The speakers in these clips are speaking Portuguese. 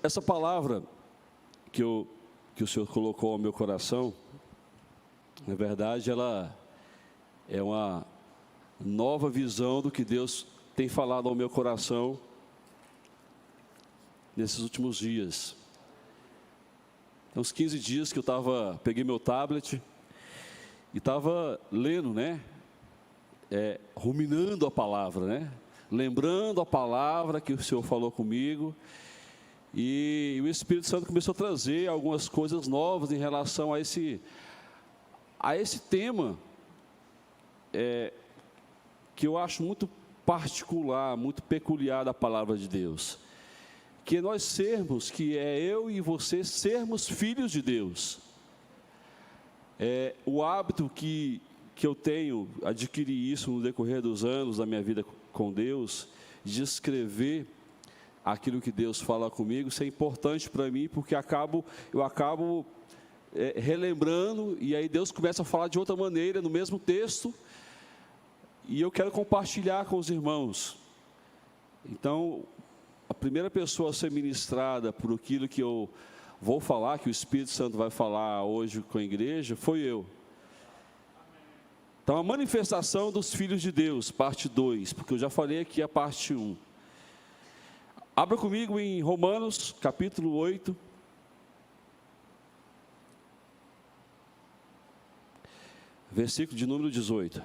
essa palavra que o Senhor colocou ao meu coração, na verdade, ela é uma nova visão do que Deus tem falado ao meu coração nesses últimos dias. Tem uns 15 dias que eu peguei meu tablet e estava lendo, né? Ruminando a palavra, né? Lembrando a palavra que o Senhor falou comigo. E o Espírito Santo começou a trazer algumas coisas novas em relação a esse tema, que eu acho muito particular, muito peculiar da palavra de Deus. Que nós que eu e você sermos filhos de Deus. O hábito que eu tenho, adquiri isso no decorrer dos anos da minha vida com Deus, de escrever aquilo que Deus fala comigo. Isso é importante para mim, porque eu acabo relembrando, e aí Deus começa a falar de outra maneira, no mesmo texto, e eu quero compartilhar com os irmãos. Então, a primeira pessoa a ser ministrada por aquilo que eu vou falar, que o Espírito Santo vai falar hoje com a igreja, foi eu. Então, a manifestação dos filhos de Deus, parte 2, porque eu já falei aqui a parte 1. Abra comigo em Romanos, capítulo 8. Versículo de número 18.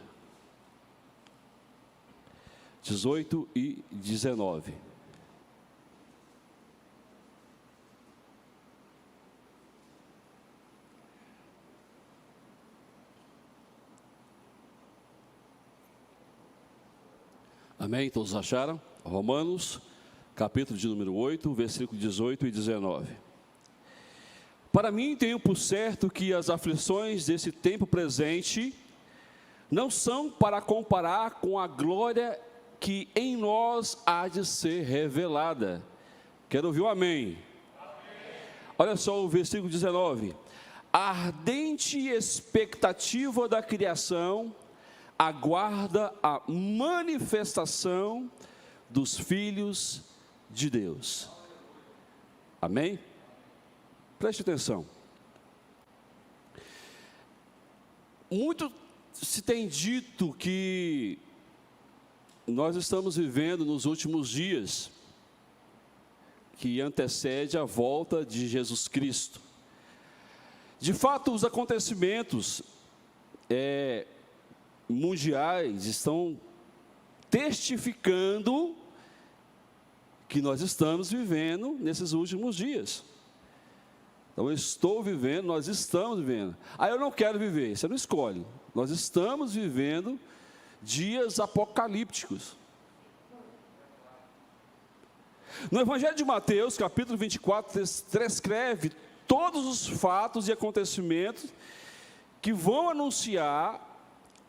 18 e 19. Amém? Todos acharam? Romanos, capítulo de número 8, versículo 18 e 19. Para mim, tenho por certo que as aflições desse tempo presente não são para comparar com a glória que em nós há de ser revelada. Quero ouvir um amém? Amém. Olha só o versículo 19. A ardente expectativa da criação aguarda a manifestação dos filhos de Deus. Amém? Preste atenção. Muito se tem dito que nós estamos vivendo nos últimos dias, que antecede a volta de Jesus Cristo. De fato, os acontecimentos mundiais estão testificando que nós estamos vivendo nesses últimos dias. Então, eu estou vivendo, nós estamos vivendo. Eu não quero viver, você não escolhe. Nós estamos vivendo dias apocalípticos. No Evangelho de Mateus, capítulo 24, descreve todos os fatos e acontecimentos que vão anunciar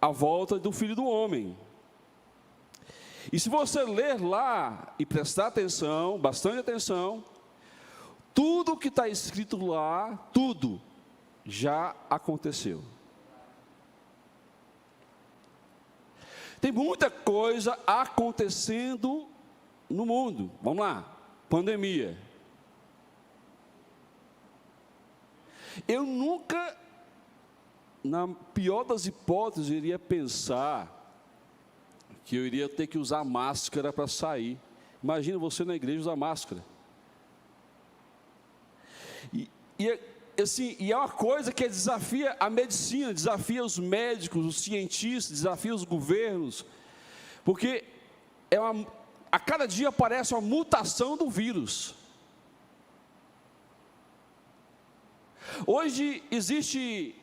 a volta do Filho do Homem. E se você ler lá e prestar atenção, bastante atenção, tudo que está escrito lá, tudo já aconteceu. Tem muita coisa acontecendo no mundo. Vamos lá, pandemia. Eu nunca, na pior das hipóteses, iria pensar que eu iria ter que usar máscara para sair. Imagina você na igreja usar máscara. E é uma coisa que desafia a medicina, desafia os médicos, os cientistas, desafia os governos, porque a cada dia aparece uma mutação do vírus. Hoje existe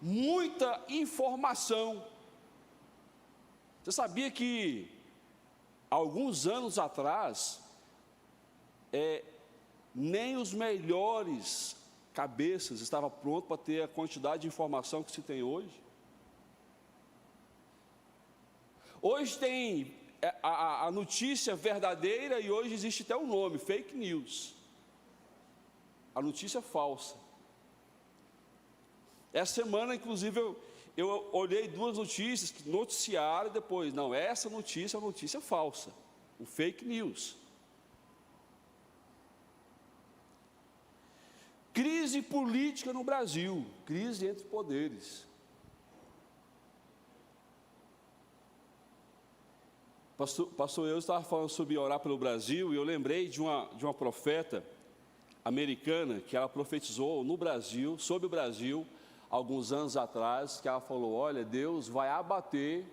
muita informação. Você sabia que alguns anos atrás, nem os melhores cabeças estavam prontos para ter a quantidade de informação que se tem hoje? Hoje tem a notícia verdadeira, e hoje existe até um nome, fake news. A notícia falsa. Essa semana, inclusive, eu olhei duas notícias, noticiaram, e depois, não, essa notícia é uma notícia falsa, um fake news. crise política no Brasil, crise entre poderes. Pastor, eu estava falando sobre orar pelo Brasil, e eu lembrei de uma profeta americana, que ela profetizou no Brasil, sobre o Brasil, alguns anos atrás, que ela falou: olha, Deus vai abater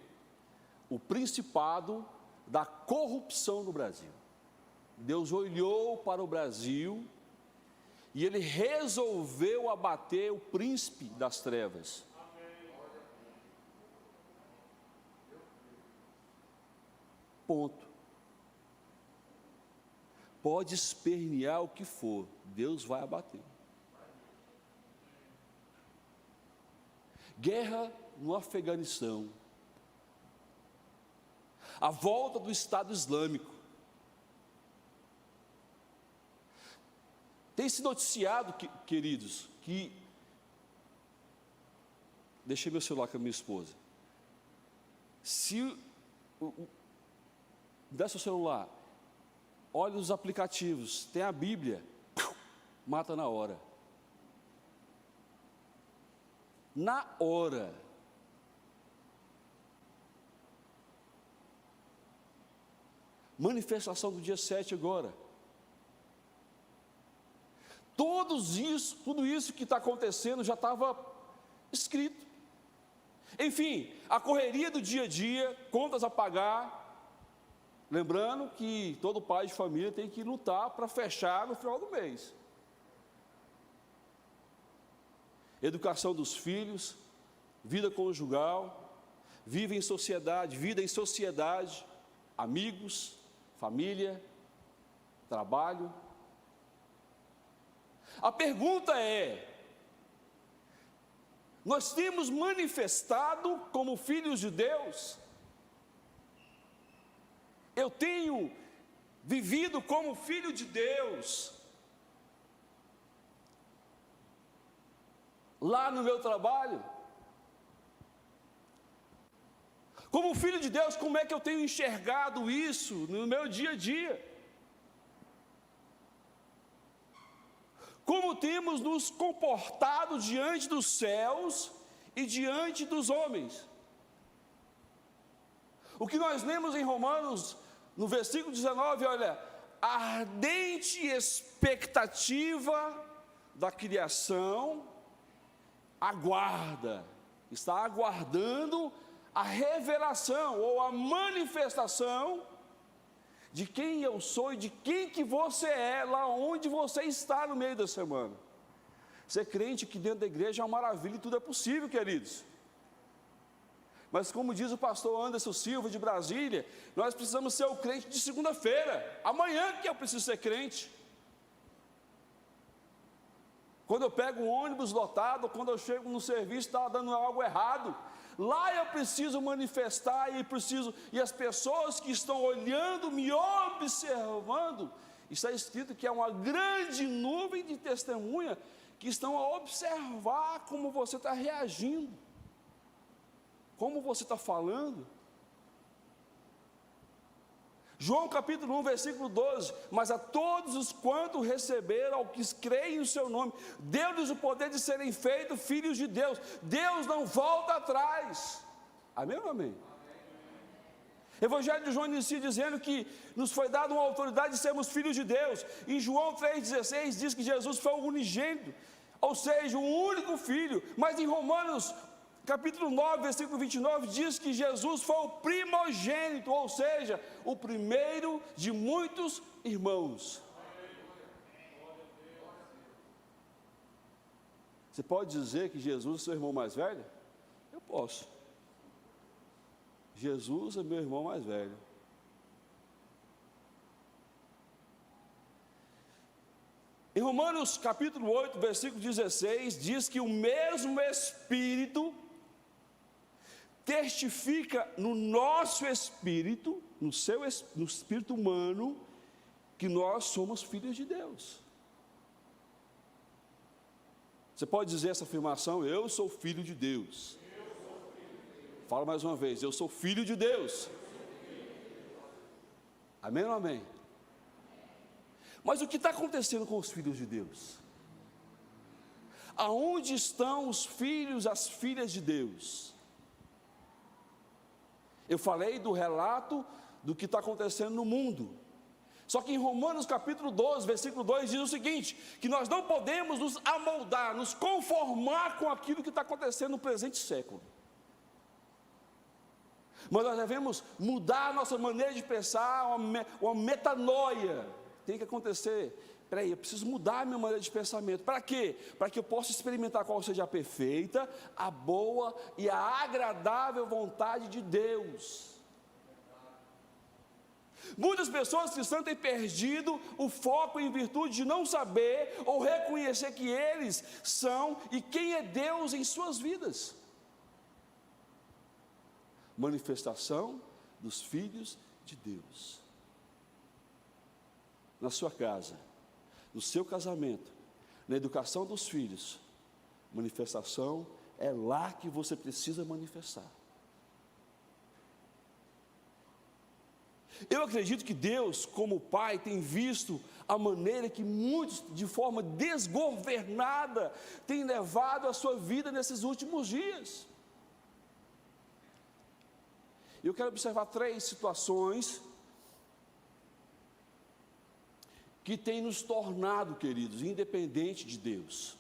o principado da corrupção no Brasil. Deus olhou para o Brasil e Ele resolveu abater o príncipe das trevas. Ponto. Pode espernear o que for, Deus vai abater. Guerra no Afeganistão, a volta do Estado Islâmico. Tem se noticiado, queridos, que... Deixei meu celular com a minha esposa. Dá seu celular, olha os aplicativos, tem a Bíblia, mata na hora. Na hora. Manifestação do dia 7 agora. Tudo isso que está acontecendo já estava escrito. Enfim, a correria do dia a dia, contas a pagar. Lembrando que todo pai de família tem que lutar para fechar no final do mês. Educação dos filhos, vida conjugal, vida em sociedade, amigos, família, trabalho. A pergunta é: nós temos manifestado como filhos de Deus? Eu tenho vivido como filho de Deus lá no meu trabalho? Como filho de Deus, como é que eu tenho enxergado isso no meu dia a dia? Como temos nos comportado diante dos céus e diante dos homens? O que nós lemos em Romanos, no versículo 19, olha: a ardente expectativa da criação está aguardando a revelação ou a manifestação de quem eu sou e de quem que você é, lá onde você está no meio da semana. Ser crente aqui dentro da igreja é uma maravilha e tudo é possível, queridos. Mas como diz o pastor Anderson Silva de Brasília, nós precisamos ser o crente de segunda-feira, amanhã que eu preciso ser crente. Quando eu pego um ônibus lotado, quando eu chego no serviço, está dando algo errado, lá eu preciso manifestar e as pessoas que estão olhando, me observando, está escrito que é uma grande nuvem de testemunha que estão a observar como você está reagindo, como você está falando. João capítulo 1, versículo 12: mas a todos os quantos receberam, ao que creem no seu nome, deu-lhes o poder de serem feitos filhos de Deus. Deus não volta atrás. Amém ou amém? Evangelho de João inicia dizendo que nos foi dada uma autoridade de sermos filhos de Deus. Em João 3,16 diz que Jesus foi o unigênito, ou seja, o único filho. Mas em Romanos capítulo 9, versículo 29, diz que Jesus foi o primogênito, ou seja, o primeiro de muitos irmãos. Você pode dizer que Jesus é seu irmão mais velho? Eu posso. Jesus é meu irmão mais velho. Em Romanos capítulo 8, versículo 16, diz que o mesmo Espírito testifica no nosso espírito, no espírito humano, que nós somos filhos de Deus. Você pode dizer essa afirmação: eu sou filho de Deus. Fala mais uma vez: eu sou filho de Deus. Amém ou não amém? Mas o que está acontecendo com os filhos de Deus? aonde estão os filhos, as filhas de Deus? Eu falei do relato do que está acontecendo no mundo. Só que em Romanos capítulo 12, versículo 2, diz o seguinte, que nós não podemos nos amoldar, nos conformar com aquilo que está acontecendo no presente século. Mas nós devemos mudar a nossa maneira de pensar, uma metanoia. Tem que acontecer. Espera aí, eu preciso mudar a minha maneira de pensamento. Para quê? Para que eu possa experimentar qual seja a perfeita, a boa e a agradável vontade de Deus. Muitas pessoas cristãs têm perdido o foco em virtude de não saber ou reconhecer que eles são e quem é Deus em suas vidas. Manifestação dos filhos de Deus. Na sua casa, no seu casamento, na educação dos filhos, manifestação é lá que você precisa manifestar. Eu acredito que Deus, como Pai, tem visto a maneira que muitos, de forma desgovernada, têm levado a sua vida nesses últimos dias. Eu quero observar 3 situações que têm nos tornado, queridos, independentes de Deus.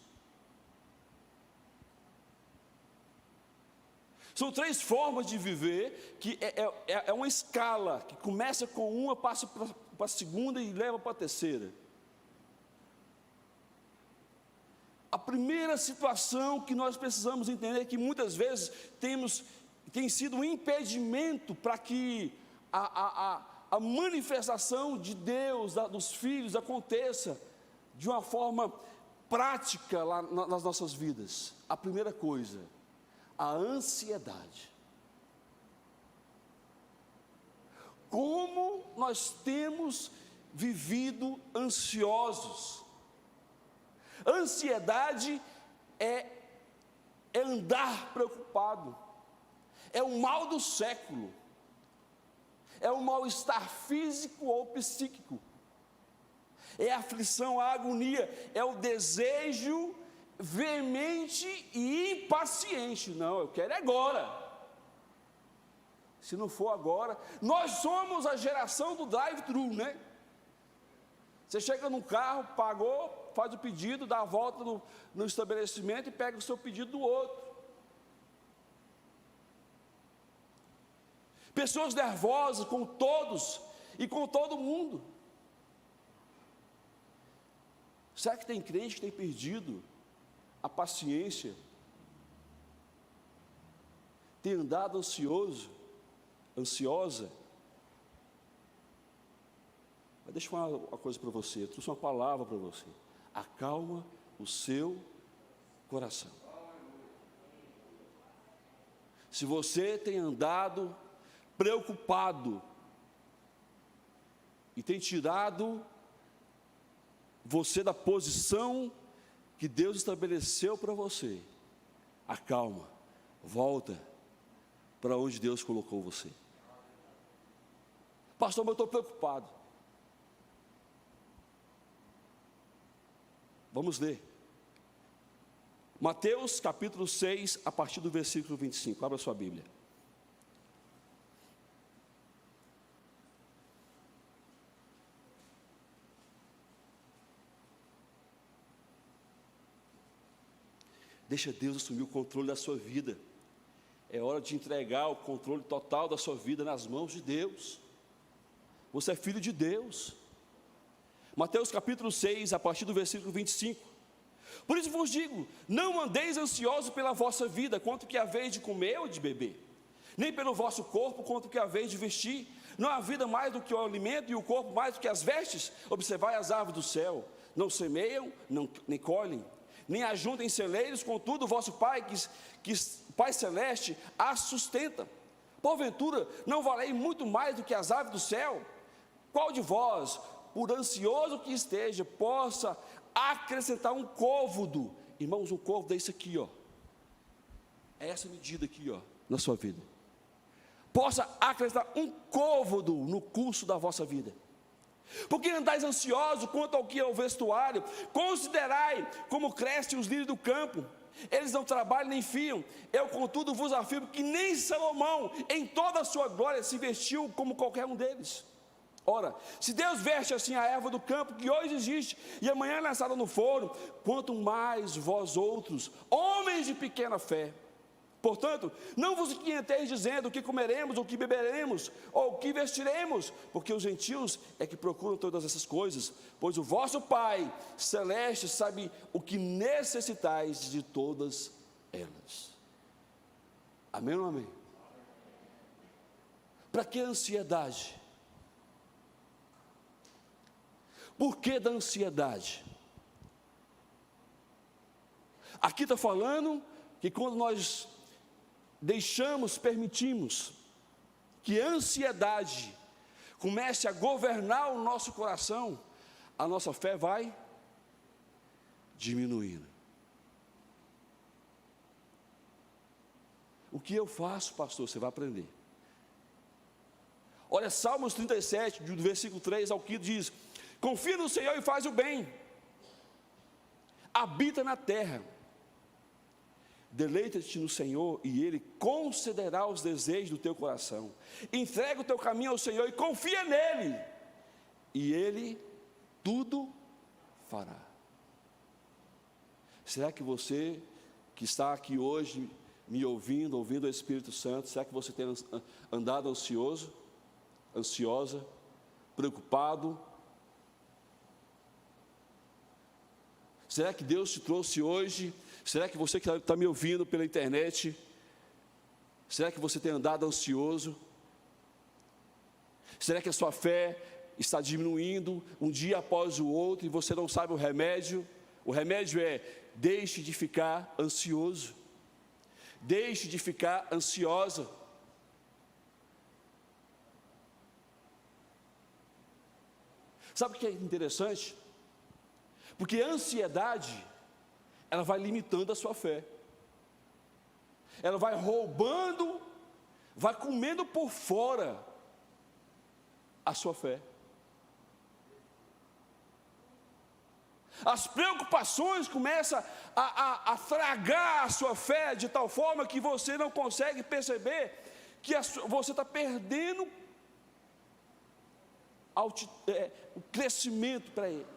São 3 formas de viver, que é uma escala, que começa com uma, passa para a segunda e leva para a terceira. A primeira situação que nós precisamos entender é que muitas vezes tem sido um impedimento para que a manifestação de Deus, dos filhos, aconteça de uma forma prática lá nas nossas vidas. A primeira coisa, a ansiedade. Como nós temos vivido ansiosos. Ansiedade é andar preocupado, é o mal do século, é o mal-estar físico ou psíquico, é a aflição, a agonia, é o desejo veemente e impaciente. Não, eu quero agora. Se não for agora, nós somos a geração do drive-thru, né? Você chega num carro, pagou, faz o pedido, dá a volta no estabelecimento e pega o seu pedido do outro. Pessoas nervosas com todos e com todo mundo. Será que tem crente que tem perdido a paciência? Tem andado ansiosa? Mas deixa eu falar uma coisa para você, eu trouxe uma palavra para você. Acalma o seu coração. Se você tem andado preocupado e tem tirado você da posição que Deus estabeleceu para você, acalma, volta para onde Deus colocou você. Pastor, mas eu estou preocupado. Vamos ler Mateus capítulo 6, a partir do versículo 25, abra sua Bíblia. Deixa Deus assumir o controle da sua vida. É hora de entregar o controle total da sua vida nas mãos de Deus. Você é filho de Deus. Mateus capítulo 6, a partir do versículo 25. Por isso vos digo, não andeis ansiosos pela vossa vida, quanto que haveis de comer ou de beber, nem pelo vosso corpo, quanto que haveis de vestir. Não há vida mais do que o alimento, e o corpo mais do que as vestes. Observai as aves do céu, não semeiam, nem colhem, nem ajuntem celeiros, contudo o vosso Pai, que Pai Celeste, as sustenta. Porventura, não valei muito mais do que as aves do céu? Qual de vós, por ansioso que esteja, possa acrescentar um côvado? Irmãos, um côvado é isso aqui, ó. É essa medida aqui, ó, na sua vida. Possa acrescentar um côvado no curso da vossa vida. Por que andais ansiosos quanto ao que é o vestuário? Considerai como crescem os lírios do campo. Eles não trabalham nem fiam. Eu, contudo, vos afirmo que nem Salomão, em toda a sua glória, se vestiu como qualquer um deles. Ora, se Deus veste assim a erva do campo, que hoje existe, e amanhã é lançada no forno, quanto mais vós outros, homens de pequena fé. Portanto, não vos inquieteis dizendo o que comeremos, ou o que beberemos, ou o que vestiremos, porque os gentios é que procuram todas essas coisas, pois o vosso Pai celeste sabe o que necessitais de todas elas. Amém ou não amém? Para que ansiedade? Por que da ansiedade? Aqui está falando que quando nós permitimos que a ansiedade comece a governar o nosso coração, a nossa fé vai diminuindo. O que eu faço, pastor? Você vai aprender. Olha, Salmos 37, do versículo 3 ao 15 diz: confia no Senhor e faz o bem, habita na terra, deleita-te no Senhor e Ele concederá os desejos do teu coração. Entrega o teu caminho ao Senhor e confia nele, e Ele tudo fará. Será que você que está aqui hoje me ouvindo o Espírito Santo, será que você tem andado ansioso, ansiosa, preocupado? Será que Deus te trouxe hoje? Será que você que está me ouvindo pela internet, será que você tem andado ansioso? Será que a sua fé está diminuindo um dia após o outro e você não sabe o remédio? O remédio é: deixe de ficar ansioso, deixe de ficar ansiosa. Sabe o que é interessante? Porque a ansiedade, ela vai limitando a sua fé, ela vai roubando, vai comendo por fora a sua fé. As preocupações começam a tragar a sua fé de tal forma que você não consegue perceber que você está perdendo o crescimento para ele.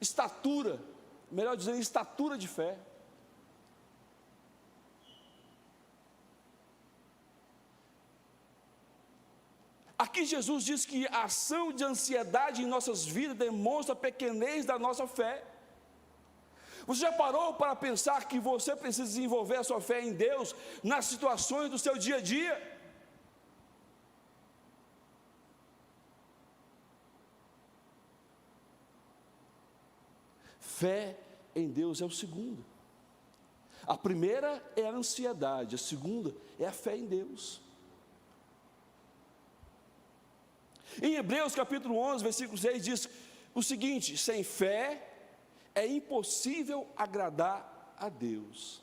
Estatura, melhor dizendo, estatura de fé. Aqui Jesus diz que a ação de ansiedade em nossas vidas demonstra a pequenez da nossa fé. Você já parou para pensar que você precisa desenvolver a sua fé em Deus nas situações do seu dia a dia? Fé em Deus é o segundo. A primeira é a ansiedade, a segunda é a fé em Deus. Em Hebreus capítulo 11, versículo 6 diz o seguinte: sem fé é impossível agradar a Deus.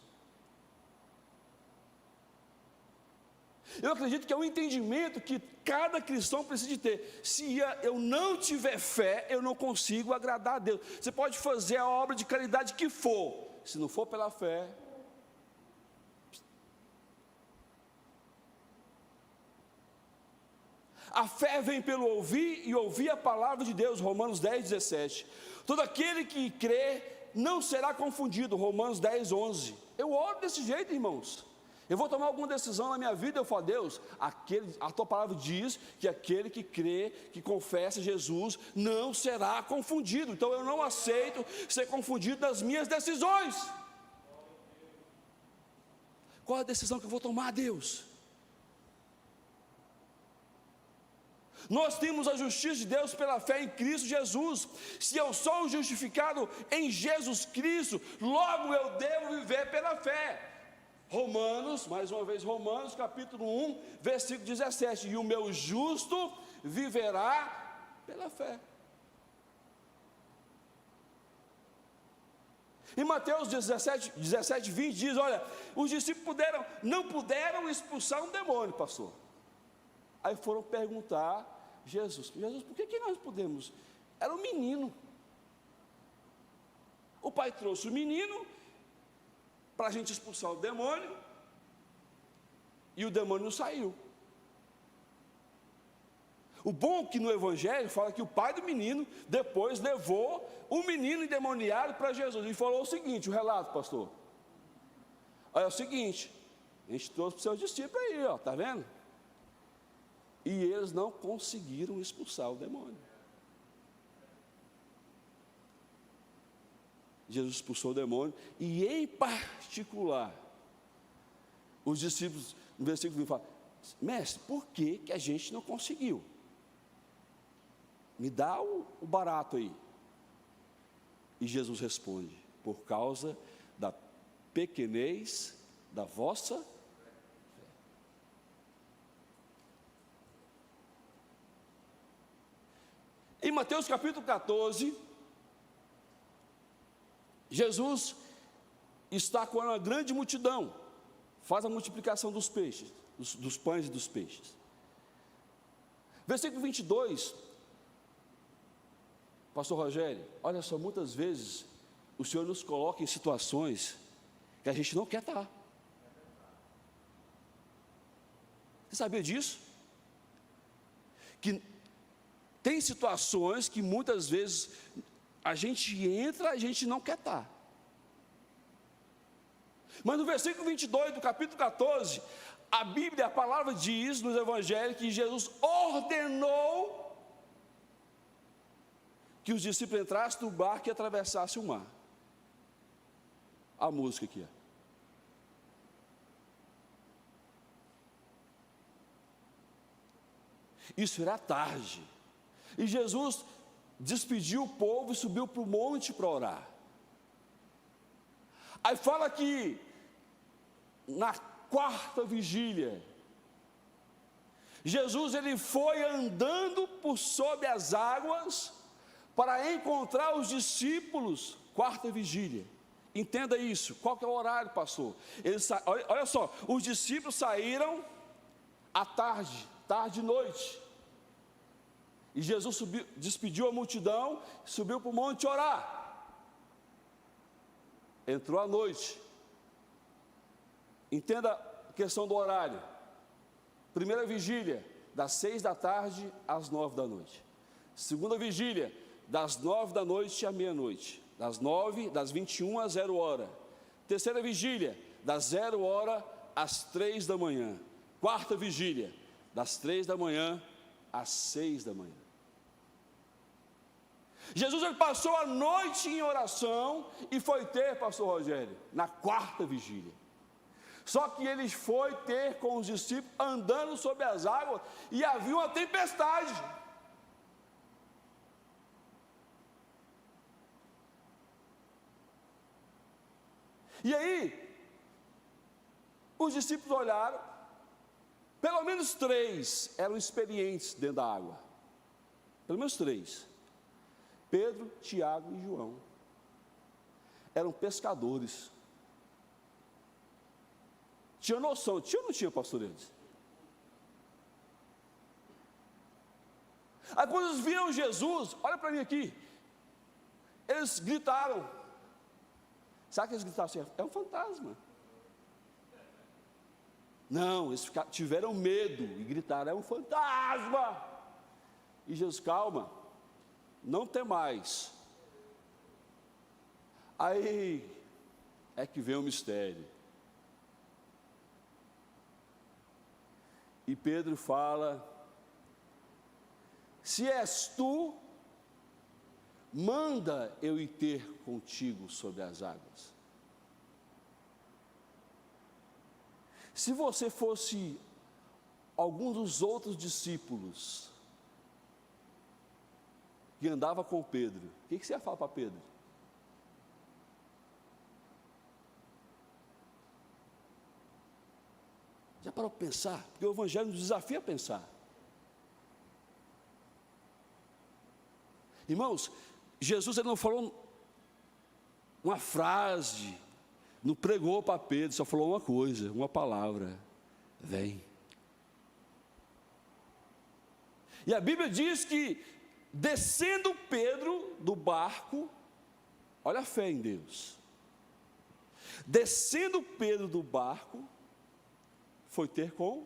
Eu acredito que é um entendimento que cada cristão precisa de ter. Se eu não tiver fé, eu não consigo agradar a Deus. Você pode fazer a obra de caridade que for, se não for pela fé, a fé vem pelo ouvir e ouvir a palavra de Deus, Romanos 10, 17. Todo aquele que crê não será confundido, Romanos 10, 11. Eu oro desse jeito, irmãos. Eu vou tomar alguma decisão na minha vida, eu falo: Deus, a tua palavra diz que aquele que crê, que confessa Jesus, não será confundido. Então eu não aceito ser confundido nas minhas decisões. Qual a decisão que eu vou tomar, Deus? Nós temos a justiça de Deus pela fé em Cristo Jesus. Se eu sou justificado em Jesus Cristo, logo eu devo viver pela fé. Romanos, mais uma vez, Romanos capítulo 1, versículo 17: e o meu justo viverá pela fé. Em Mateus 17, 20 diz: olha, os discípulos não puderam expulsar um demônio, pastor. Aí foram perguntar Jesus, por que nós podemos? Era um menino. O pai trouxe o menino para a gente expulsar o demônio, e o demônio não saiu. O bom é que no Evangelho fala que o pai do menino depois levou o menino endemoniado para Jesus, e falou o seguinte, o relato, pastor, olha, é o seguinte, a gente trouxe para os seus discípulos aí, ó, está vendo? E eles não conseguiram expulsar o demônio. Jesus expulsou o demônio, e em particular, os discípulos, no versículo 20, falam, mestre, por que a gente não conseguiu? Me dá o barato aí. E Jesus responde, por causa da pequenez da vossa fé. Em Mateus capítulo 14, Jesus está com uma grande multidão, faz a multiplicação dos peixes, dos pães e dos peixes. Versículo 22, pastor Rogério, olha só, muitas vezes o Senhor nos coloca em situações que a gente não quer estar. Você sabia disso? Que tem situações que muitas vezes a gente entra, a gente não quer estar. Mas no versículo 22 do capítulo 14, a Bíblia, a palavra diz nos evangelhos que Jesus ordenou que os discípulos entrassem no barco e atravessassem o mar. A música aqui, ó. Isso era tarde, e Jesus despediu o povo e subiu para o monte para orar. Aí fala que na quarta vigília, Jesus ele foi andando por sobre as águas para encontrar os discípulos, quarta vigília. Entenda isso, qual que é o horário, pastor? Olha só, os discípulos saíram à tarde e noite, e Jesus despediu a multidão, subiu para o monte orar, entrou à noite. Entenda a questão do horário. Primeira vigília, das 6 da tarde às 9 da noite. Segunda vigília, das 9 da noite à meia-noite. Das 21 às 0 hora. Terceira vigília, das 0 hora às 3 da manhã. Quarta vigília, das 3 da manhã às 6 da manhã. Jesus ele passou a noite em oração e foi ter, pastor Rogério, na quarta vigília. Só que ele foi ter com os discípulos andando sobre as águas e havia uma tempestade. E aí, os discípulos olharam, pelo menos 3 eram experientes dentro da água. Pelo menos 3. Pedro, Tiago e João. Eram pescadores. Tinha noção, tinha ou não tinha, pastor Eles? Aí quando eles viram Jesus, olha para mim aqui, eles gritaram. Sabe que eles gritaram assim? É um fantasma. Não, eles tiveram medo e gritaram, é um fantasma. E Jesus, calma, não tem mais. Aí é que vem o mistério. E Pedro fala, se és tu, manda eu ir ter contigo sobre as águas. Se você fosse algum dos outros discípulos que andava com Pedro, o que você ia falar para Pedro? Já parou para pensar? Porque o Evangelho nos desafia a pensar. Irmãos, Jesus ele não falou uma frase, não pregou para Pedro, só falou uma coisa, uma palavra: vem. E a Bíblia diz que, descendo Pedro do barco, olha a fé em Deus, descendo Pedro do barco, foi ter com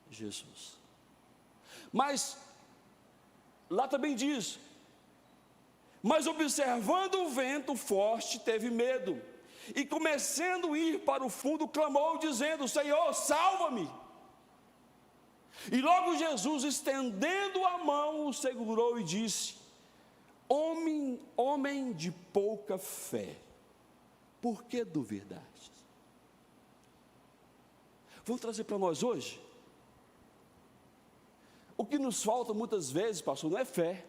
Jesus. Mas, lá também diz, mas observando o vento forte, teve medo, e começando a ir para o fundo, clamou, dizendo: Senhor, salva-me. E logo Jesus, estendendo a mão, o segurou e disse: homem de pouca fé, por que duvidaste? Vamos trazer para nós hoje? O que nos falta muitas vezes, pastor, não é fé.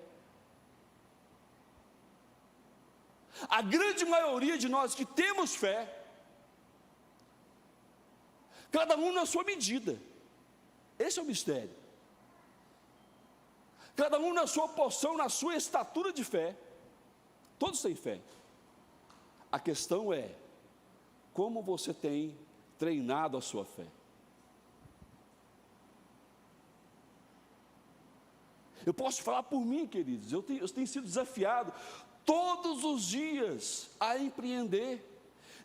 A grande maioria de nós que temos fé, cada um na sua medida, esse é o mistério. Cada um na sua porção, na sua estatura de fé, todos têm fé. A questão é, como você tem treinado a sua fé? Eu posso falar por mim, queridos, eu tenho sido desafiado todos os dias a empreender.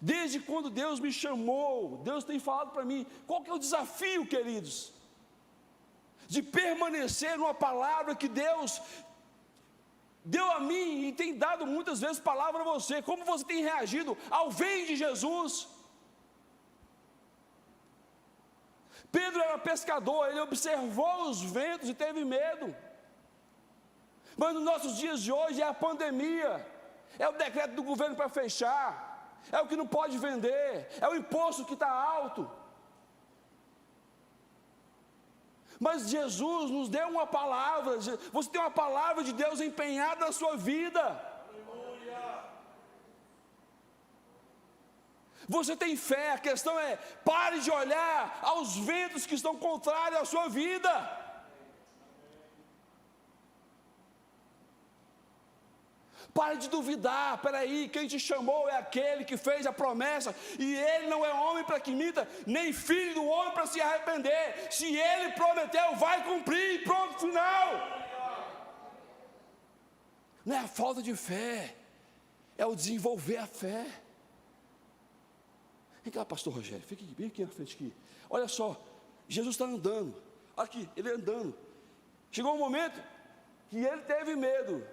Desde quando Deus me chamou, Deus tem falado para mim, qual que é o desafio, queridos? De permanecer numa palavra que Deus deu a mim e tem dado muitas vezes palavra a você. Como você tem reagido ao vem de Jesus? Pedro era pescador, ele observou os ventos e teve medo. Mas nos nossos dias de hoje é a pandemia, é o decreto do governo para fechar, é o que não pode vender, é o imposto que está alto. Mas Jesus nos deu uma palavra, você tem uma palavra de Deus empenhada na sua vida. Aleluia. Você tem fé, a questão é, pare de olhar aos ventos que estão contrários à sua vida. Pare de duvidar, peraí, quem te chamou é aquele que fez a promessa, e ele não é homem para que minta, nem filho do homem para se arrepender. Se ele prometeu, vai cumprir, pronto, final. Não é a falta de fé, é o desenvolver a fé. Vem cá, pastor Rogério, fique bem aqui na frente aqui. Olha só, Jesus está andando, aqui, ele andando. Chegou um momento que ele teve medo.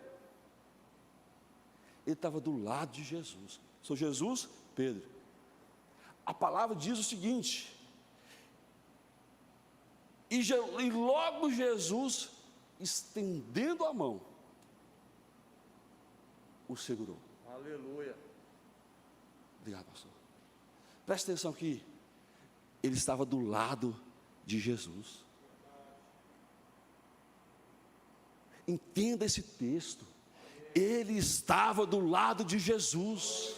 Ele estava do lado de Jesus. Sou Jesus, Pedro. A palavra diz o seguinte: e logo Jesus, estendendo a mão, o segurou. Aleluia. Obrigado, pastor. Presta atenção aqui. Ele estava do lado de Jesus. Entenda esse texto. Ele estava do lado de Jesus.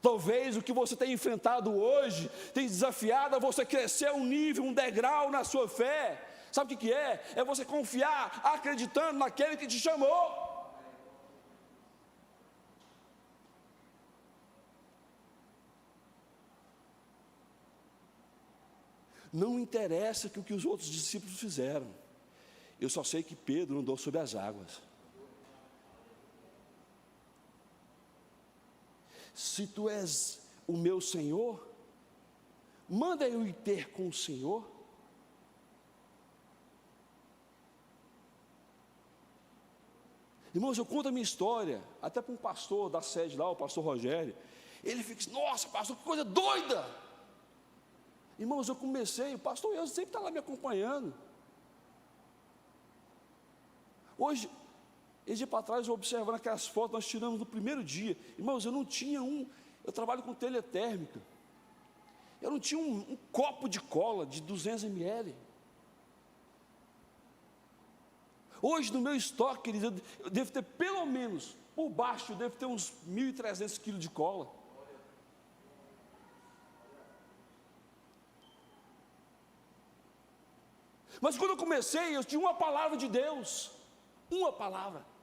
Talvez o que você tem enfrentado hoje tem desafiado a você crescer um nível, um degrau na sua fé. Sabe o que é? É você confiar, acreditando naquele que te chamou. Não interessa o que os outros discípulos fizeram. Eu só sei que Pedro andou sobre as águas. Se tu és o meu Senhor, manda eu ir ter com o Senhor. Irmãos, eu conto a minha história, até para um pastor da sede lá, o pastor Rogério. Ele fica assim: nossa, pastor, que coisa doida. Irmãos, eu comecei, o pastor eu sempre está lá me acompanhando. Hoje, esse dia para trás, eu observando aquelas fotos, nós tiramos no primeiro dia. Irmãos, eu não tinha eu trabalho com telha térmica. Eu não tinha um copo de cola de 200 ml. Hoje, no meu estoque, querido, eu devo ter pelo menos, por baixo, eu devo ter uns 1.300 quilos de cola. Mas quando eu comecei, eu tinha uma palavra de Deus. Uma palavra.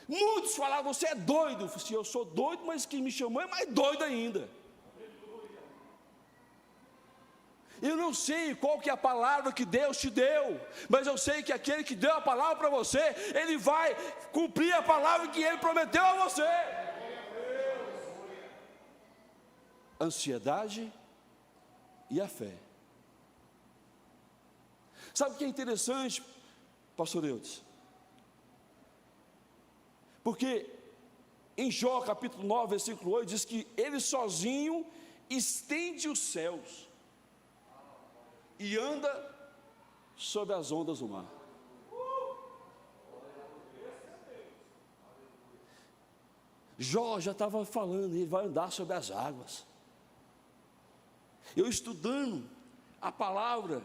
Muitos falavam: você é doido. Eu falei assim: eu sou doido, mas quem me chamou é mais doido ainda. Eu não sei qual que é a palavra que Deus te deu, mas eu sei que aquele que deu a palavra para você, Ele vai cumprir a palavra que Ele prometeu a você. Ansiedade e a fé. Sabe o que é interessante, pastor Eudes? Porque em Jó capítulo 9, versículo 8, diz que Ele sozinho estende os céus e anda sobre as ondas do mar. Jó já estava falando, ele vai andar sobre as águas. Eu estudando a palavra,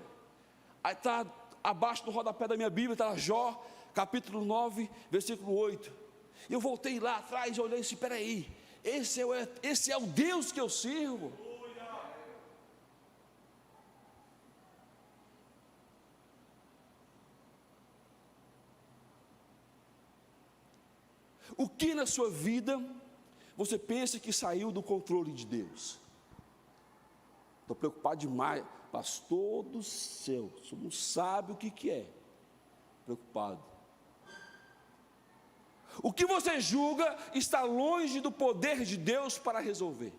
aí está abaixo do rodapé da minha Bíblia, está Jó, capítulo 9, versículo 8. Eu voltei lá atrás e olhei assim, espera aí, esse é o Deus que eu sirvo. O que na sua vida você pensa que saiu do controle de Deus? Estou preocupado demais, pastor do céu, você não sabe o que é, preocupado. O que você julga está longe do poder de Deus para resolver.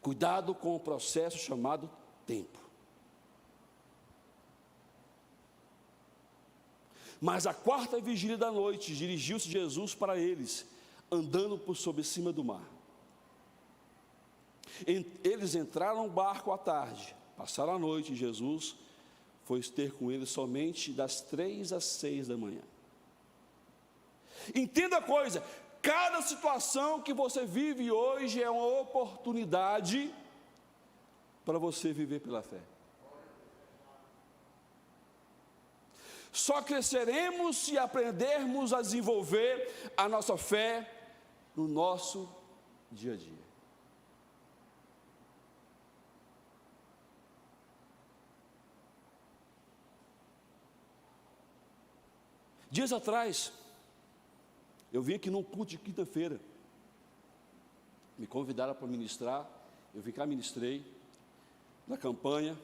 Cuidado com o processo chamado tempo. Mas à quarta vigília da noite, dirigiu-se Jesus para eles, andando por sobre cima do mar. Eles entraram no barco à tarde, passaram a noite, e Jesus foi ter com eles somente das 3 às 6 da manhã. Entenda a coisa, cada situação que você vive hoje é uma oportunidade para você viver pela fé. Só cresceremos se aprendermos a desenvolver a nossa fé no nosso dia a dia. Dias atrás, eu vim aqui num culto de quinta-feira, me convidaram para ministrar, eu vim cá, ministrei, na campanha,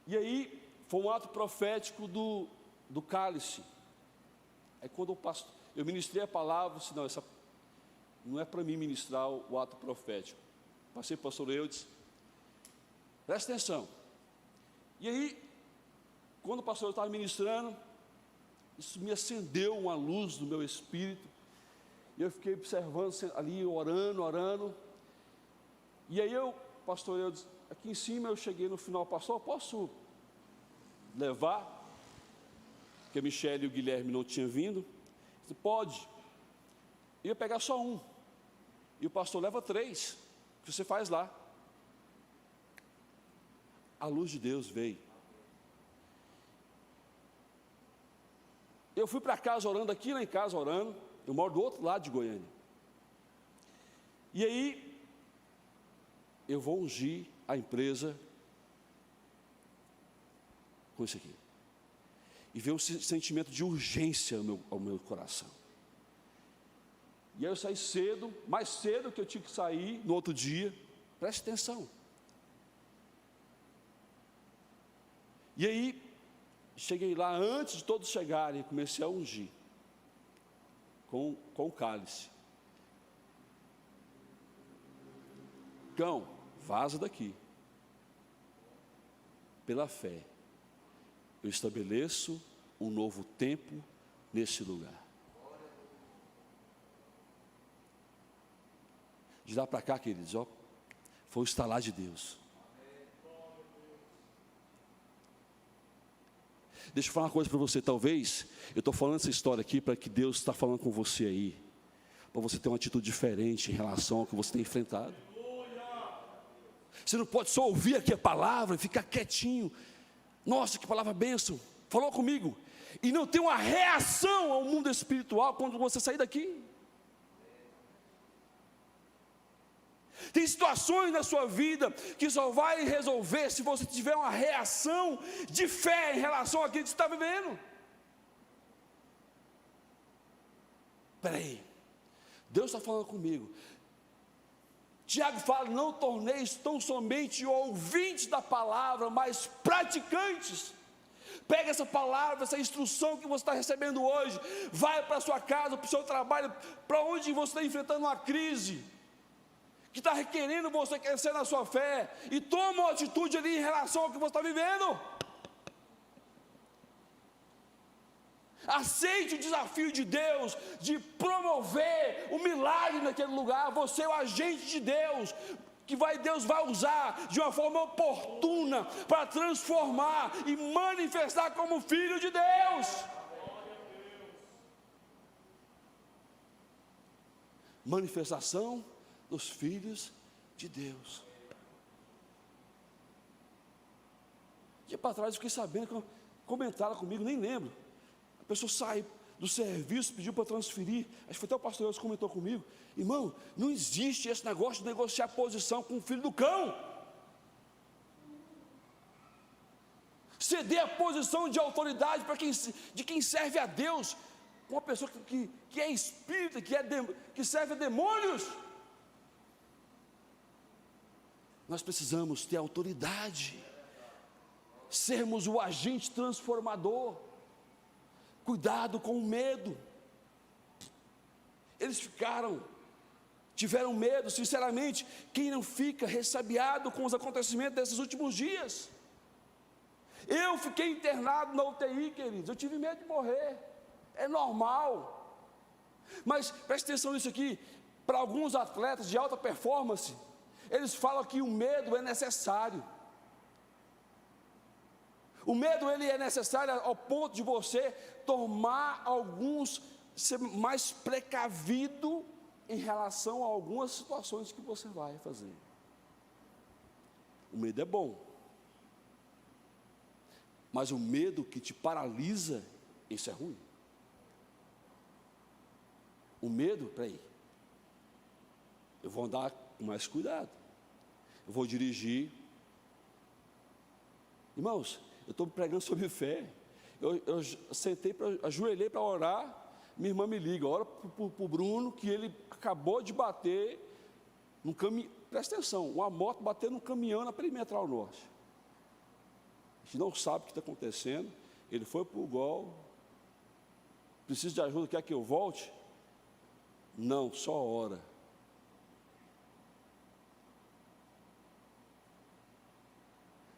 e aí foi um ato profético do cálice. Aí quando eu ministrei a palavra, disse, não, essa não é para mim ministrar o ato profético. Passei para o pastor Eudes, presta atenção. E aí, quando o pastor estava ministrando, isso me acendeu uma luz no meu espírito, e eu fiquei observando ali, orando, e aí pastor Eudes, aqui em cima eu cheguei no final, pastor, posso levar, porque a Michele e o Guilherme não tinham vindo? Disse, pode. Eu ia pegar só um, e o pastor leva 3, o que você faz lá? A luz de Deus veio. Eu fui para casa orando, aqui lá em casa orando, eu moro do outro lado de Goiânia, e aí, eu vou ungir a empresa com isso aqui, e veio um sentimento de urgência ao meu coração, e aí eu saí cedo, mais cedo que eu tinha que sair no outro dia, preste atenção, e aí, cheguei lá antes de todos chegarem, comecei a ungir, com o cálice, cão, vaza daqui, pela fé, eu estabeleço um novo tempo nesse lugar. De lá para cá, queridos, ó, foi o estalar de Deus. Deixa eu falar uma coisa para você, talvez, eu estou falando essa história aqui para que Deus está falando com você aí, para você ter uma atitude diferente em relação ao que você tem enfrentado. Você não pode só ouvir aqui a palavra e ficar quietinho, nossa, que palavra bênção, falou comigo, e não ter uma reação ao mundo espiritual quando você sair daqui. Tem situações na sua vida que só vai resolver se você tiver uma reação de fé em relação àquilo que você está vivendo. Espera aí, Deus está falando comigo. Tiago fala: não torneis tão somente ouvintes da palavra, mas praticantes. Pega essa palavra, essa instrução que você está recebendo hoje, vai para a sua casa, para o seu trabalho, para onde você está enfrentando uma crise, que está requerendo você crescer na sua fé, e toma uma atitude ali em relação ao que você está vivendo. Aceite o desafio de Deus, de promover o milagre naquele lugar. Você é o agente de Deus, que Deus vai usar de uma forma oportuna, para transformar e manifestar como filho de Deus. Manifestação dos filhos de Deus. Dia para trás eu fiquei sabendo, comentaram comigo, nem lembro. A pessoa sai do serviço, pediu para transferir, acho que foi até o pastor Deus que comentou comigo: irmão, não existe esse negócio de negociar posição com o filho do cão. Ceder a posição de autoridade de quem serve a Deus, uma pessoa que é espírita, que serve a demônios. Nós precisamos ter autoridade, sermos o agente transformador. Cuidado com o medo. Eles tiveram medo, sinceramente. Quem não fica ressabiado com os acontecimentos desses últimos dias? Eu fiquei internado na UTI, queridos, eu tive medo de morrer, é normal. Mas preste atenção nisso aqui, para alguns atletas de alta performance, eles falam que o medo é necessário. O medo, ele é necessário ao ponto de você tomar ser mais precavido em relação a algumas situações que você vai fazer. O medo é bom, mas o medo que te paralisa, isso é ruim. O medo, eu vou andar com mais cuidado, eu vou dirigir. Irmãos, eu estou pregando sobre fé. Eu ajoelhei para orar. Minha irmã me liga: ora para o Bruno, que ele acabou de bater num caminhão. Presta atenção, uma moto bateu num caminhão na Perimetral Norte. A gente não sabe o que está acontecendo. Ele foi para o gol. Precisa de ajuda, quer que eu volte? Não, só ora.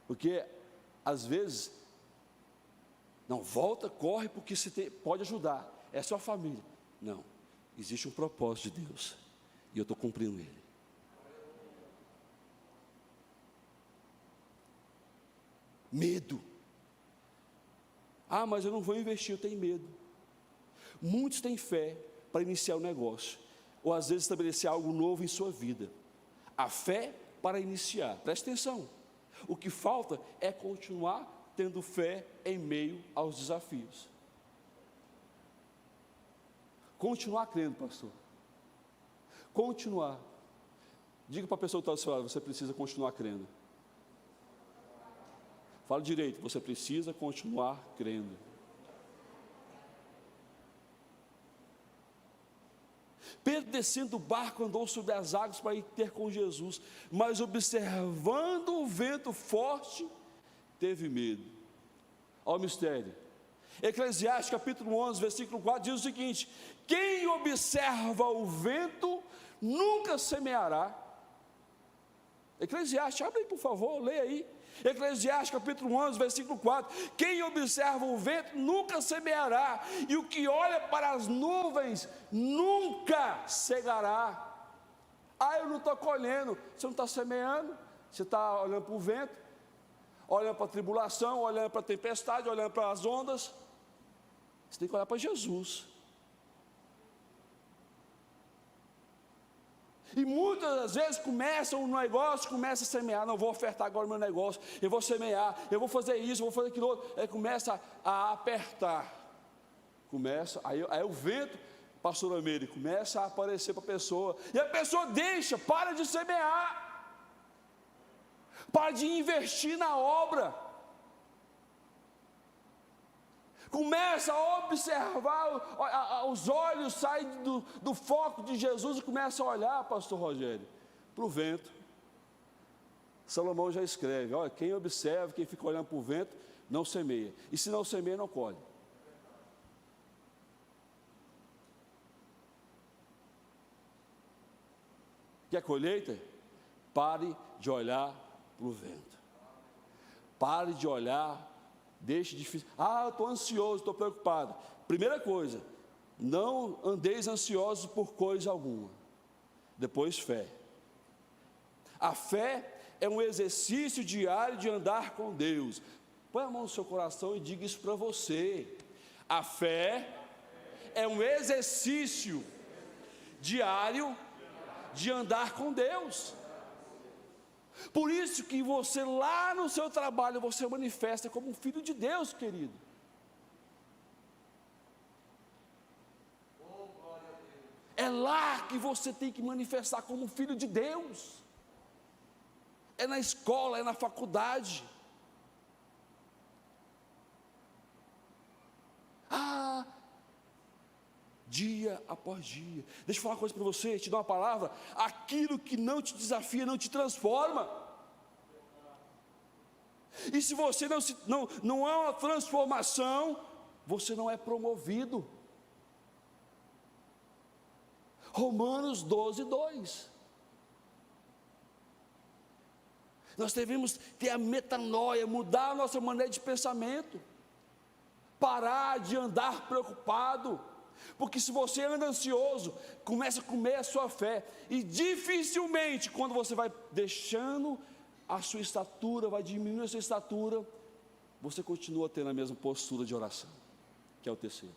Porque às vezes, não, volta, corre, porque você pode ajudar, é sua família. Não, existe um propósito de Deus, e eu estou cumprindo ele. Medo. Ah, mas eu não vou investir, eu tenho medo. Muitos têm fé para iniciar o negócio, ou às vezes estabelecer algo novo em sua vida. A fé para iniciar, presta atenção. O que falta é continuar tendo fé em meio aos desafios. Continuar crendo, pastor. Continuar. Diga para a pessoa que está ao seu lado: você precisa continuar crendo. Fala direito: você precisa continuar crendo. Pedro, descendo do barco, andou sobre as águas para ir ter com Jesus, mas observando o vento forte, teve medo. Olha o mistério. Eclesiastes capítulo 11, versículo 4 diz o seguinte: quem observa o vento nunca semeará. Eclesiastes, abre aí por favor, leia aí. Eclesiastes capítulo 11, versículo 4: quem observa o vento nunca semeará, e o que olha para as nuvens nunca cegará. Ah, eu não estou colhendo. Você não está semeando, você está olhando para o vento, olhando para a tribulação, olhando para a tempestade, olhando para as ondas. Você tem que olhar para Jesus. E muitas das vezes começa um negócio, começa a semear: não, vou ofertar agora o meu negócio, eu vou semear, eu vou fazer isso, eu vou fazer aquilo outro. Aí começa a apertar, aí o vento, pastor Amir, começa a aparecer para a pessoa, e a pessoa para de semear, para de investir na obra, começa a observar, os olhos saem do foco de Jesus e começa a olhar, pastor Rogério, para o vento. Salomão já escreve: olha, quem observa, quem fica olhando para o vento, não semeia. E se não semeia, não colhe. Quer colheita? Pare de olhar para o vento. Pare de olhar, deixe de... eu estou ansioso, estou preocupado. Primeira coisa, não andeis ansiosos por coisa alguma. Depois, fé. A fé é um exercício diário de andar com Deus. Põe a mão no seu coração e diga isso para você. A fé é um exercício diário de andar com Deus. Por isso que você lá no seu trabalho, você manifesta como um filho de Deus, querido. É lá que você tem que manifestar como um filho de Deus. É na escola, é na faculdade. Dia após dia. Deixa eu falar uma coisa para você, te dar uma palavra. Aquilo que não te desafia, não te transforma. E se você não há uma transformação, você não é promovido. Romanos 12:2. Nós devemos ter a metanoia, mudar a nossa maneira de pensamento, parar de andar preocupado, porque se você anda ansioso, começa a comer a sua fé, e dificilmente, quando você vai deixando a sua estatura, vai diminuindo a sua estatura, você continua tendo a mesma postura de oração, que é o terceiro.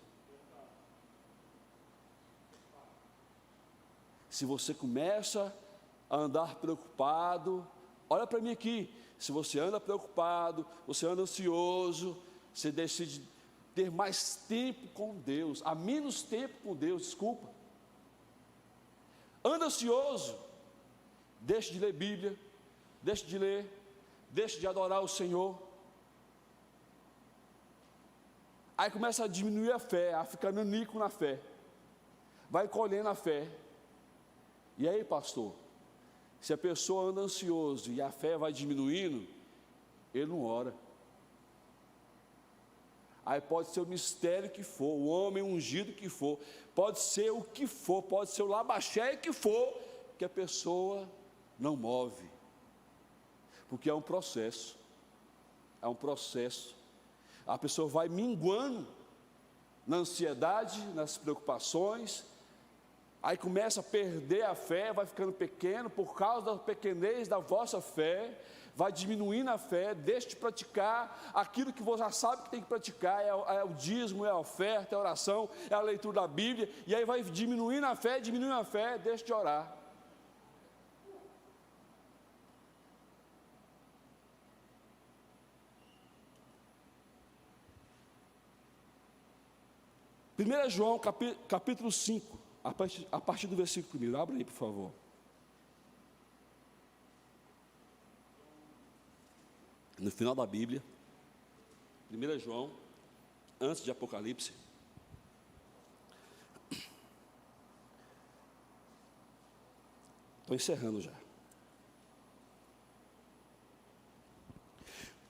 Se você começa a andar preocupado, olha para mim aqui, se você anda preocupado, você anda ansioso, você decide ter mais tempo com Deus, a menos tempo com Deus, desculpa. Anda ansioso, deixe de ler Bíblia, deixe de ler, deixe de adorar o Senhor. Aí começa a diminuir a fé, a ficar nanico na fé, vai colhendo a fé. E aí, pastor, se a pessoa anda ansioso e a fé vai diminuindo, ele não ora. Aí pode ser o mistério que for, o homem ungido que for, pode ser o que for, pode ser o labaxé que for, que a pessoa não move, porque é um processo, a pessoa vai minguando na ansiedade, nas preocupações, aí começa a perder a fé, vai ficando pequeno, por causa da pequenez da vossa fé, vai diminuindo a fé, deixa de praticar aquilo que você já sabe que tem que praticar, é o dízimo, é a oferta, é a oração, é a leitura da Bíblia, e aí vai diminuindo a fé, deixa de orar. Primeiro João, capítulo 5, a partir do versículo 1, abra aí, por favor. No final da Bíblia, 1 João, antes de Apocalipse. Estou encerrando já.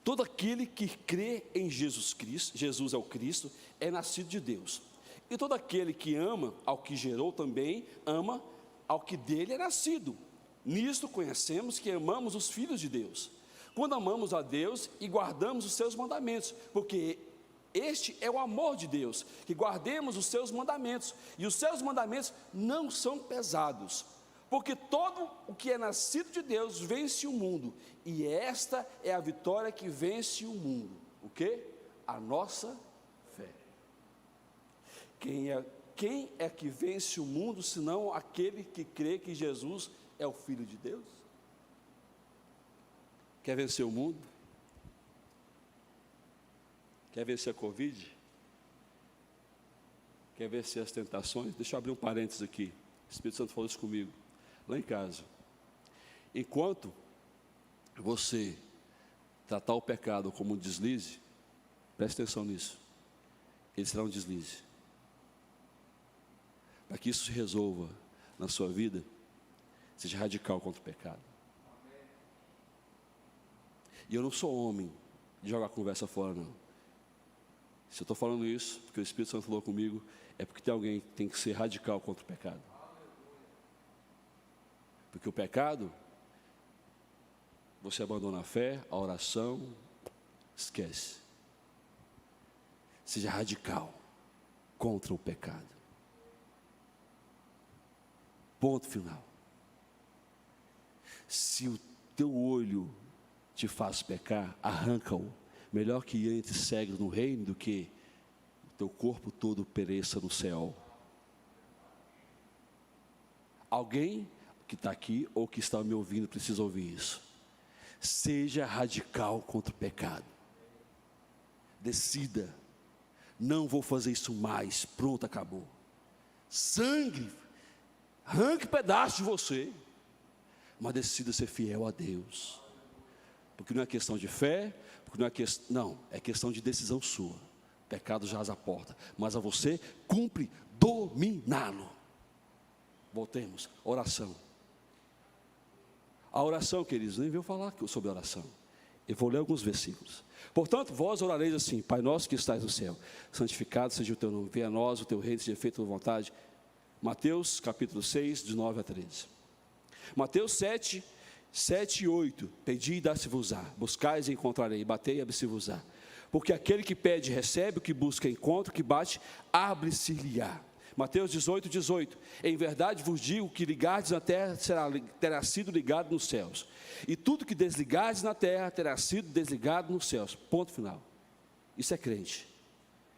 Todo aquele que crê em Jesus Cristo, Jesus é o Cristo, é nascido de Deus. E todo aquele que ama ao que gerou também, ama ao que dele é nascido. Nisto conhecemos que amamos os filhos de Deus, quando amamos a Deus e guardamos os seus mandamentos, porque este é o amor de Deus, que guardemos os seus mandamentos, e os seus mandamentos não são pesados, porque todo o que é nascido de Deus vence o mundo, e esta é a vitória que vence o mundo. O quê? A nossa fé. Quem é que vence o mundo, senão aquele que crê que Jesus é o Filho de Deus? Quer vencer o mundo? Quer vencer a Covid? Quer vencer as tentações? Deixa eu abrir um parênteses aqui. O Espírito Santo falou isso comigo, lá em casa. Enquanto você tratar o pecado como um deslize, preste atenção nisso, ele será um deslize. Para que isso se resolva na sua vida, Seja radical contra o pecado. E eu não sou homem de jogar a conversa fora, não. Se eu estou falando isso, porque o Espírito Santo falou comigo, é porque tem alguém que tem que ser radical contra o pecado. Porque o pecado, você abandona a fé, a oração, esquece. Seja radical contra o pecado. Ponto final. Se o teu olho te faz pecar, arranca-o. Melhor que entre cegos no reino do que o teu corpo todo pereça no céu. Alguém que está aqui ou que está me ouvindo precisa ouvir isso. Seja radical contra o pecado. Decida. Não vou fazer isso mais. Pronto, acabou. Sangue, arranque pedaço de você. Mas decida ser fiel a Deus. Porque não é questão de fé, porque não é questão de decisão sua. O pecado jaz à porta, mas a você cumpre dominá-lo. Voltemos, oração. A oração, queridos, nem veio falar sobre oração. Eu vou ler alguns versículos. Portanto, vós orareis assim: Pai nosso que estais no céu, santificado seja o teu nome, venha a nós o teu reino, seja feita a tua vontade. Mateus capítulo 6, de 9 a 13. Mateus 7 e 8, pedi e dá-se-vos-á, buscais e encontrarei, batei e abre-se-vos-á. Porque aquele que pede, recebe, o que busca, encontra, o que bate, abre-se-lhe-á. Mateus 18, 18, em verdade vos digo que ligardes na terra, terá sido ligado nos céus, e tudo que desligardes na terra, terá sido desligado nos céus. Ponto final. Isso é crente,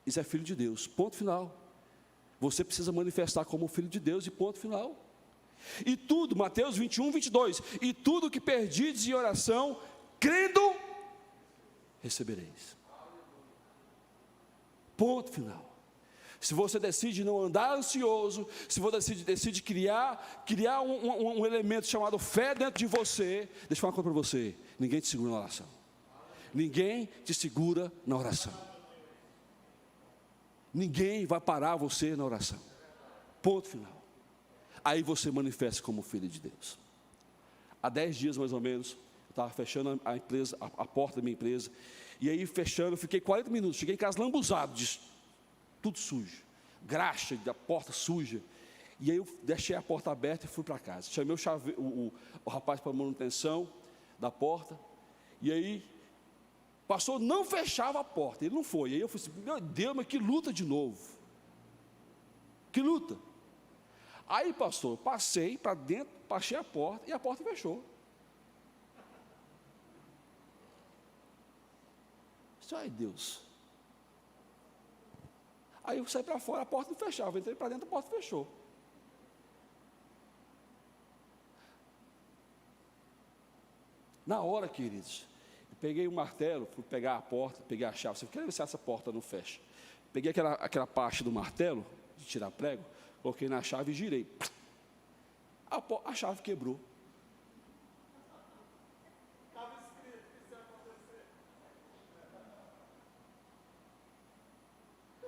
isso é filho de Deus, ponto final. Você precisa manifestar como filho de Deus e ponto final. E tudo, Mateus 21, 22, e tudo que perdides em oração, crendo, recebereis. Ponto final. Se você decide não andar ansioso, se você decide criar um elemento chamado fé dentro de você, deixa eu falar uma coisa para você: ninguém te segura na oração. Ninguém te segura na oração. Ninguém vai parar você na oração. Ponto final. Aí você manifesta como filho de Deus. Há 10 dias mais ou menos, eu estava fechando a empresa, a porta da minha empresa, e aí fechando, fiquei 40 minutos, cheguei em casa lambuzado, tudo sujo, graxa da porta suja, e aí eu deixei a porta aberta e fui para casa. Chamei o rapaz para a manutenção da porta, e aí passou, não fechava a porta, ele não foi. E aí eu falei assim: meu Deus, mas que luta de novo, que luta. Aí, pastor, eu passei para dentro, baixei a porta e a porta fechou. Ai, Deus. Aí eu saí para fora, a porta não fechava. Eu entrei para dentro, a porta fechou. Na hora, queridos, eu peguei o martelo, fui pegar a porta, peguei a chave. Você quer ver se essa porta não fecha? Peguei aquela parte do martelo, de tirar prego, coloquei na chave e girei. A chave quebrou.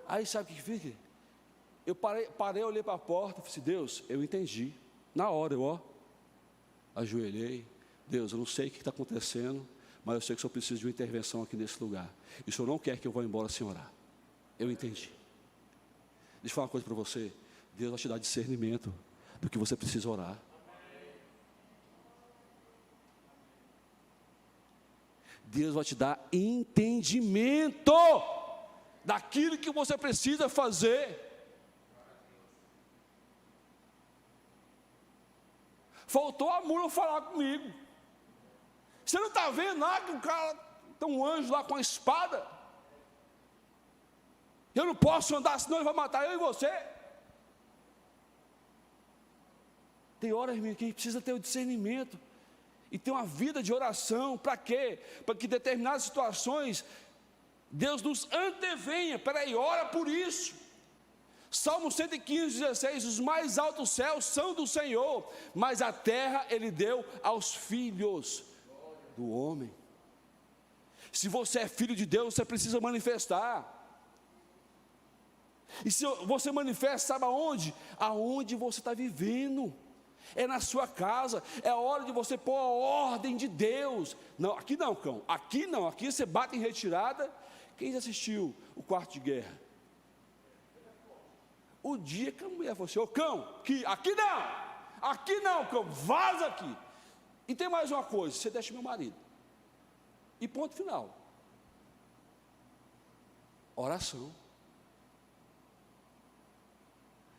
Aí sabe o que fica? Eu parei, olhei para a porta, falei assim: Deus, eu entendi. Na hora eu ajoelhei. Deus, eu não sei o que está acontecendo, mas eu sei que o Senhor precisa de uma intervenção aqui nesse lugar. E o Senhor não quer que eu vá embora sem orar. Eu entendi. Deixa eu falar uma coisa para você. Deus vai te dar discernimento do que você precisa orar. Deus vai te dar entendimento daquilo que você precisa fazer. Faltou a mula falar comigo. Você não está vendo lá que o cara tem um anjo lá com a espada? Eu não posso andar, senão ele vai matar eu e você. Tem horas, irmão, que a gente precisa ter o discernimento e ter uma vida de oração. Para quê? Para que em determinadas situações Deus nos antevenha. Peraí, ora por isso. Salmo 115, 16, os mais altos céus são do Senhor, mas a terra Ele deu aos filhos do homem. Se você é filho de Deus, você precisa manifestar. E se você manifesta, sabe aonde? Aonde você está vivendo. é na sua casa, é a hora de você pôr a ordem de Deus. Não, aqui não, cão, aqui não, aqui você bate em retirada. Quem já assistiu o Quarto de Guerra? O dia que a mulher falou assim: ô cão, aqui não, cão, vaza aqui. E tem mais uma coisa: você deixa meu marido. E ponto final. Oração.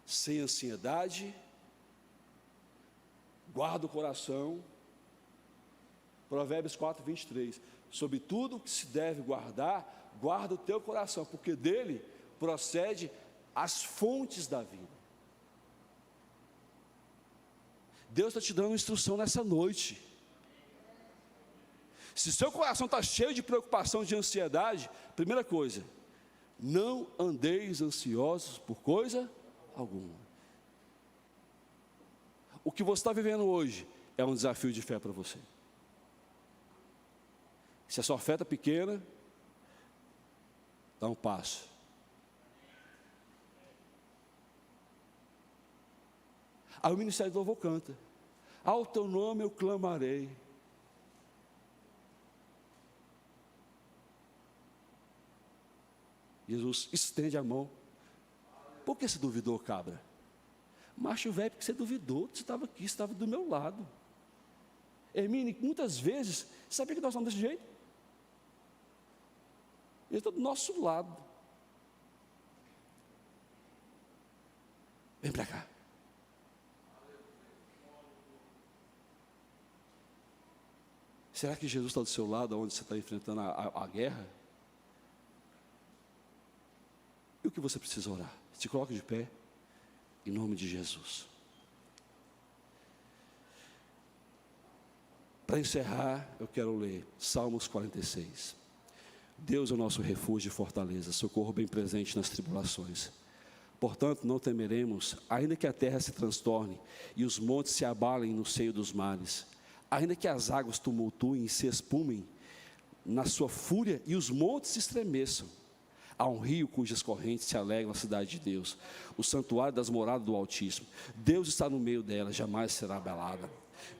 Sem ansiedade, guarda o coração. Provérbios 4, 23. Sobre tudo que se deve guardar, guarda o teu coração, porque dele procede as fontes da vida. Deus está te dando uma instrução nessa noite. Se seu coração está cheio de preocupação, de ansiedade, primeira coisa, não andeis ansiosos por coisa alguma. O que você está vivendo hoje é um desafio de fé para você. Se a sua fé está pequena, dá um passo. Aí o Ministério do Louvor canta: ao teu nome eu clamarei. Jesus estende a mão. Por que você duvidou, cabra? Macho velho, porque você duvidou, você estava aqui, você estava do meu lado. Hermine, muitas vezes, sabia que nós estamos desse jeito? Ele está do nosso lado. Vem para cá. Será que Jesus está do seu lado, onde você está enfrentando a guerra? E o que você precisa orar? Se coloque de pé, em nome de Jesus. Para encerrar, eu quero ler Salmos 46. Deus é o nosso refúgio e fortaleza, socorro bem presente nas tribulações. Portanto, não temeremos, ainda que a terra se transtorne e os montes se abalem no seio dos mares, ainda que as águas tumultuem e se espumem na sua fúria e os montes se estremeçam. Há um rio cujas correntes se alegram na cidade de Deus, o santuário das moradas do Altíssimo. Deus está no meio dela, jamais será abalada.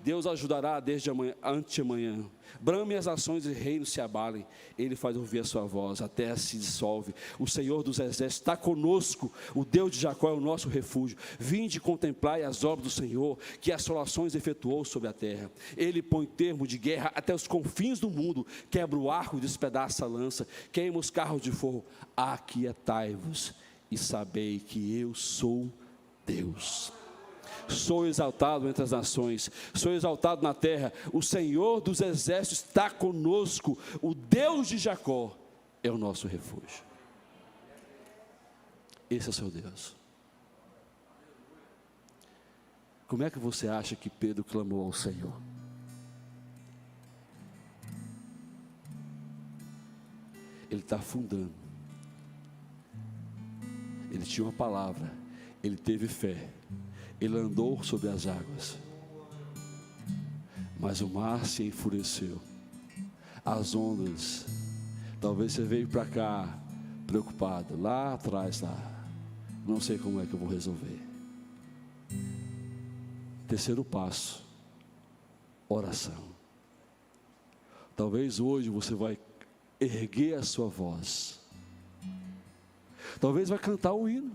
Deus ajudará desde antemanhã. Brame as ações e reinos se abalem. Ele faz ouvir a sua voz, a terra se dissolve. O Senhor dos exércitos está conosco. O Deus de Jacó é o nosso refúgio. Vinde contemplai as obras do Senhor, que assolações efetuou sobre a terra. Ele põe termo de guerra até os confins do mundo. Quebra o arco e despedaça a lança. Queima os carros de fogo. Aquietai-vos e sabei que eu sou Deus. Sou exaltado entre as nações, sou exaltado na terra. O Senhor dos exércitos está conosco. O Deus de Jacó é o nosso refúgio. Esse é o seu Deus. Como é que você acha que Pedro clamou ao Senhor? Ele está afundando. Ele tinha uma palavra, ele teve fé. Ele andou sobre as águas, mas o mar se enfureceu, as ondas. Talvez você veio para cá preocupado, lá atrás, não sei como é que eu vou resolver. Terceiro passo, oração. Talvez hoje você vai erguer a sua voz, talvez vai cantar o hino.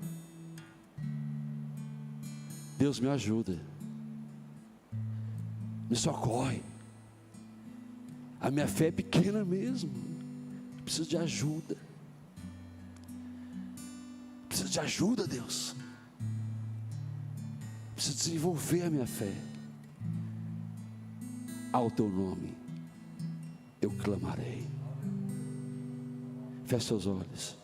Deus me ajuda, me socorre, a minha fé é pequena mesmo, preciso de ajuda, Deus, preciso desenvolver a minha fé. Ao teu nome eu clamarei. Feche seus olhos.